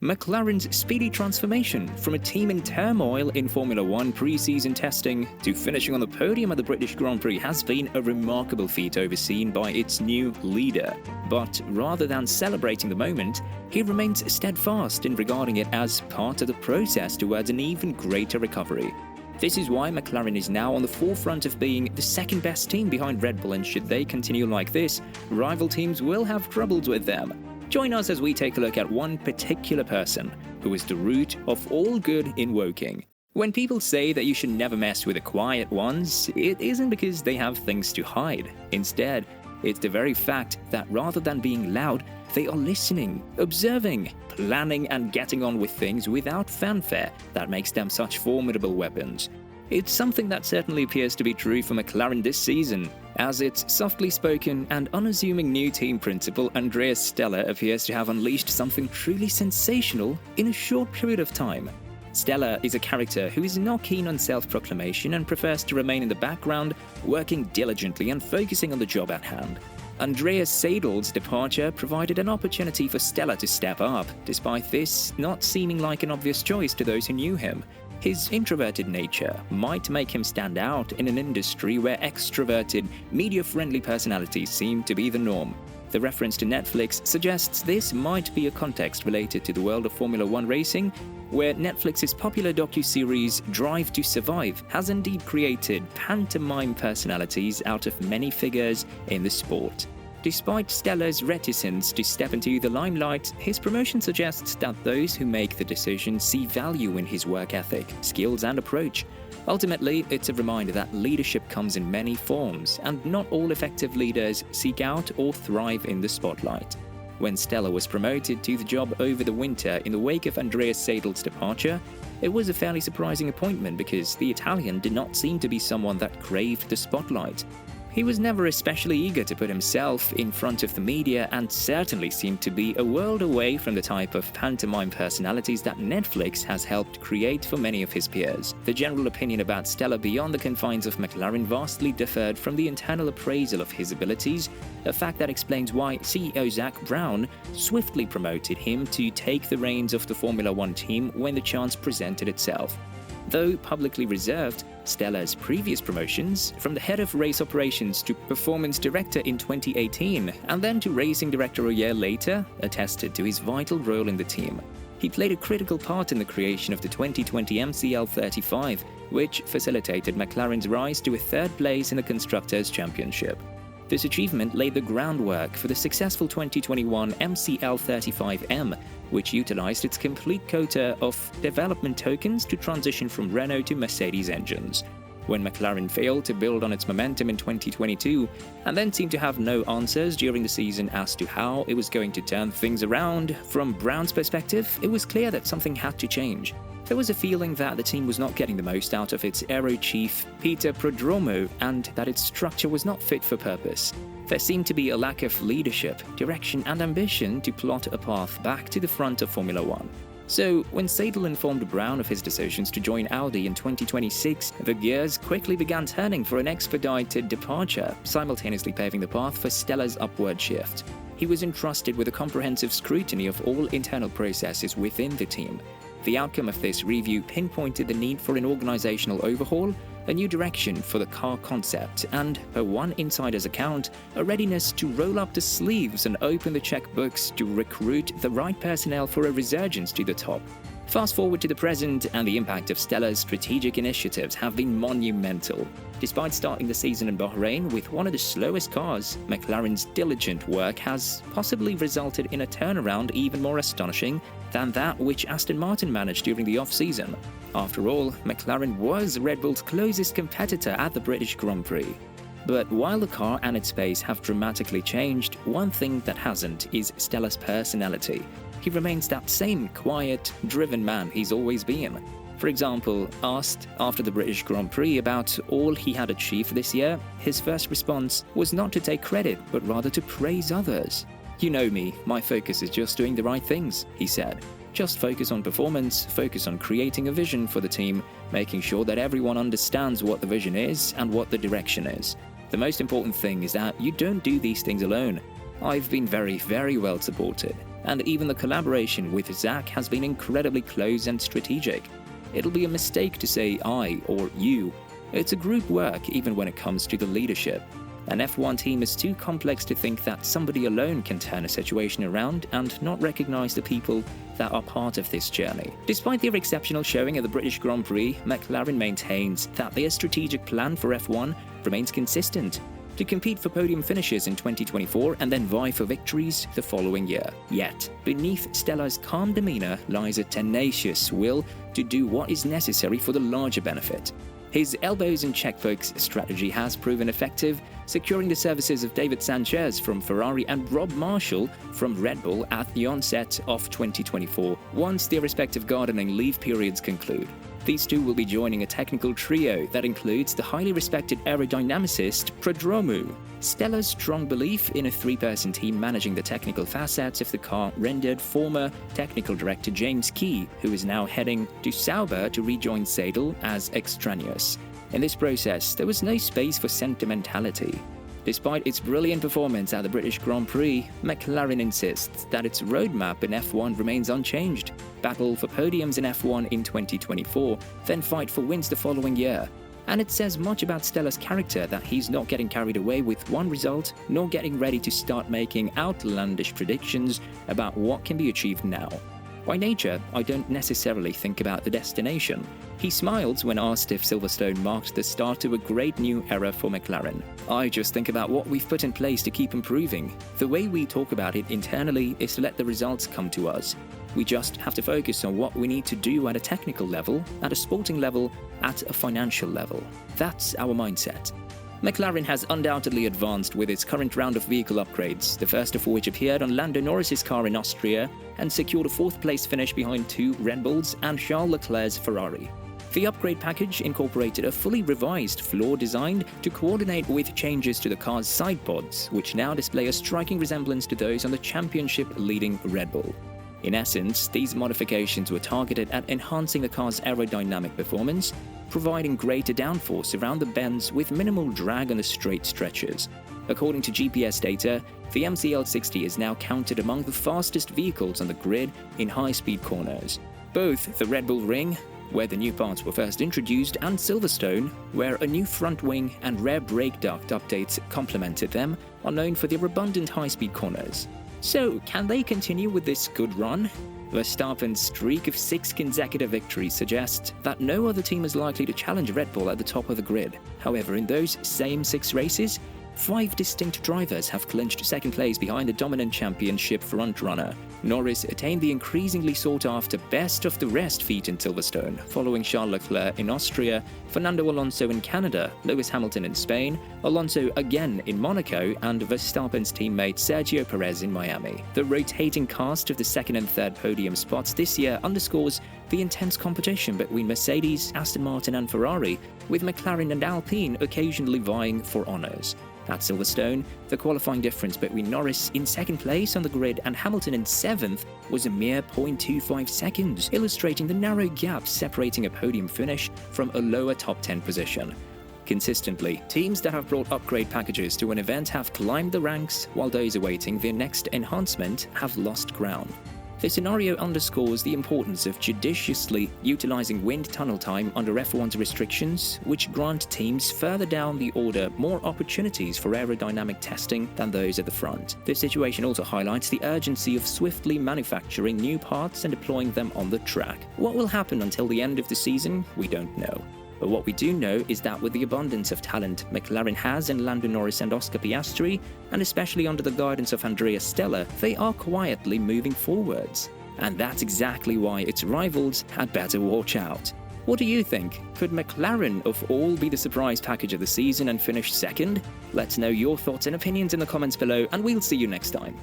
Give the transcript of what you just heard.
McLaren's speedy transformation from a team in turmoil in Formula One pre-season testing to finishing on the podium at the British Grand Prix has been a remarkable feat overseen by its new leader. But rather than celebrating the moment, he remains steadfast in regarding it as part of the process towards an even greater recovery. This is why McLaren is now on the forefront of being the second best team behind Red Bull, and should they continue like this, rival teams will have troubles with them. Join us as we take a look at one particular person who is the root of all good in Woking. When people say that you should never mess with the quiet ones, it isn't because they have things to hide. Instead, it's the very fact that rather than being loud, they are listening, observing, planning and getting on with things without fanfare that makes them such formidable weapons. It's something that certainly appears to be true for McLaren this season, as its softly spoken and unassuming new team principal Andreas Stella appears to have unleashed something truly sensational in a short period of time. Stella is a character who is not keen on self-proclamation and prefers to remain in the background, working diligently and focusing on the job at hand. Andreas Seidel's departure provided an opportunity for Stella to step up, despite this not seeming like an obvious choice to those who knew him. His introverted nature might make him stand out in an industry where extroverted, media-friendly personalities seem to be the norm. The reference to Netflix suggests this might be a context related to the world of Formula One racing, where Netflix's popular docu-series Drive to Survive has indeed created pantomime personalities out of many figures in the sport. Despite Stella's reticence to step into the limelight, his promotion suggests that those who make the decision see value in his work ethic, skills and approach. Ultimately, it's a reminder that leadership comes in many forms, and not all effective leaders seek out or thrive in the spotlight. When Stella was promoted to the job over the winter in the wake of Andreas Seidel's departure, it was a fairly surprising appointment because the Italian did not seem to be someone that craved the spotlight. He was never especially eager to put himself in front of the media and certainly seemed to be a world away from the type of pantomime personalities that Netflix has helped create for many of his peers. The general opinion about Stella beyond the confines of McLaren vastly differed from the internal appraisal of his abilities, a fact that explains why CEO Zak Brown swiftly promoted him to take the reins of the Formula One team when the chance presented itself. Though publicly reserved, Stella's previous promotions, from the head of race operations to performance director in 2018 and then to racing director a year later, attested to his vital role in the team. He played a critical part in the creation of the 2020 MCL35, which facilitated McLaren's rise to a third place in the Constructors' Championship. This achievement laid the groundwork for the successful 2021 MCL35M, which utilized its complete quota of development tokens to transition from Renault to Mercedes engines. When McLaren failed to build on its momentum in 2022, and then seemed to have no answers during the season as to how it was going to turn things around, from Brown's perspective, it was clear that something had to change. There was a feeling that the team was not getting the most out of its aero chief, Peter Prodromou, and that its structure was not fit for purpose. There seemed to be a lack of leadership, direction and ambition to plot a path back to the front of Formula One. So, when Seidel informed Brown of his decisions to join Audi in 2026, the gears quickly began turning for an expedited departure, simultaneously paving the path for Stella's upward shift. He was entrusted with a comprehensive scrutiny of all internal processes within the team. The outcome of this review pinpointed the need for an organizational overhaul, a new direction for the car concept, and, per one insider's account, a readiness to roll up the sleeves and open the checkbooks to recruit the right personnel for a resurgence to the top. Fast forward to the present, and the impact of Stella's strategic initiatives have been monumental. Despite starting the season in Bahrain with one of the slowest cars, McLaren's diligent work has possibly resulted in a turnaround even more astonishing than that which Aston Martin managed during the off-season. After all, McLaren was Red Bull's closest competitor at the British Grand Prix. But while the car and its pace have dramatically changed, one thing that hasn't is Stella's personality. He remains that same quiet, driven man he's always been. For example, asked after the British Grand Prix about all he had achieved this year, his first response was not to take credit, but rather to praise others. "You know me, my focus is just doing the right things," he said. "Just focus on performance, focus on creating a vision for the team, making sure that everyone understands what the vision is and what the direction is. The most important thing is that you don't do these things alone. I've been very, very well supported. and even the collaboration with Zach has been incredibly close and strategic. It'll be a mistake to say I or you. It's a group work even when it comes to the leadership. An F1 team is too complex to think that somebody alone can turn a situation around and not recognize the people that are part of this journey. Despite their exceptional showing at the British Grand Prix, McLaren maintains that their strategic plan for F1 remains consistent: to compete for podium finishes in 2024 and then vie for victories the following year. Yet, beneath Stella's calm demeanor lies a tenacious will to do what is necessary for the larger benefit. His elbows and checkbooks strategy has proven effective, securing the services of David Sanchez from Ferrari and Rob Marshall from Red Bull at the onset of 2024, once their respective gardening leave periods conclude. These two will be joining a technical trio that includes the highly respected aerodynamicist Prodromou. Stella's strong belief in a three-person team managing the technical facets of the car rendered former technical director James Key, who is now heading to Sauber to rejoin Seidel, as extraneous. In this process, there was no space for sentimentality. Despite its brilliant performance at the British Grand Prix, McLaren insists that its roadmap in F1 remains unchanged: battle for podiums in F1 in 2024, then fight for wins the following year. And it says much about Stella's character that he's not getting carried away with one result, nor getting ready to start making outlandish predictions about what can be achieved now. By nature, I don't necessarily think about the destination. He smiled when asked if Silverstone marked the start to a great new era for McLaren. I just think about what we've put in place to keep improving. The way we talk about it internally is to let the results come to us. We just have to focus on what we need to do at a technical level, at a sporting level, at a financial level. That's our mindset. McLaren has undoubtedly advanced with its current round of vehicle upgrades, the first of which appeared on Lando Norris's car in Austria and secured a fourth-place finish behind two Red Bulls and Charles Leclerc's Ferrari. The upgrade package incorporated a fully revised floor designed to coordinate with changes to the car's side pods, which now display a striking resemblance to those on the championship-leading Red Bull. In essence, these modifications were targeted at enhancing the car's aerodynamic performance, providing greater downforce around the bends with minimal drag on the straight stretches. According to GPS data, the MCL60 is now counted among the fastest vehicles on the grid in high-speed corners. Both the Red Bull Ring, where the new parts were first introduced, and Silverstone, where a new front wing and rear brake duct updates complemented them, are known for their abundant high-speed corners. So, can they continue with this good run? Verstappen's streak of 6 consecutive victories suggests that no other team is likely to challenge Red Bull at the top of the grid. However, in those same 6 races, 5 distinct drivers have clinched second place behind the dominant championship frontrunner. Norris attained the increasingly sought-after best-of-the-rest feat in Silverstone, following Charles Leclerc in Austria, Fernando Alonso in Canada, Lewis Hamilton in Spain, Alonso again in Monaco, and Verstappen's teammate Sergio Perez in Miami. The rotating cast of the second and third podium spots this year underscores the intense competition between Mercedes, Aston Martin and Ferrari, with McLaren and Alpine occasionally vying for honours. At Silverstone, the qualifying difference between Norris in second place on the grid and Hamilton in 7th was a mere 0.25 seconds, illustrating the narrow gap separating a podium finish from a lower top 10 position. Consistently, teams that have brought upgrade packages to an event have climbed the ranks, while those awaiting their next enhancement have lost ground. This scenario underscores the importance of judiciously utilizing wind tunnel time under F1's restrictions, which grant teams further down the order more opportunities for aerodynamic testing than those at the front. This situation also highlights the urgency of swiftly manufacturing new parts and deploying them on the track. What will happen until the end of the season, we don't know. But what we do know is that with the abundance of talent McLaren has in Lando Norris and Oscar Piastri, and especially under the guidance of Andrea Stella, they are quietly moving forwards. And that's exactly why its rivals had better watch out. What do you think? Could McLaren of all be the surprise package of the season and finish second? Let's know your thoughts and opinions in the comments below, and we'll see you next time.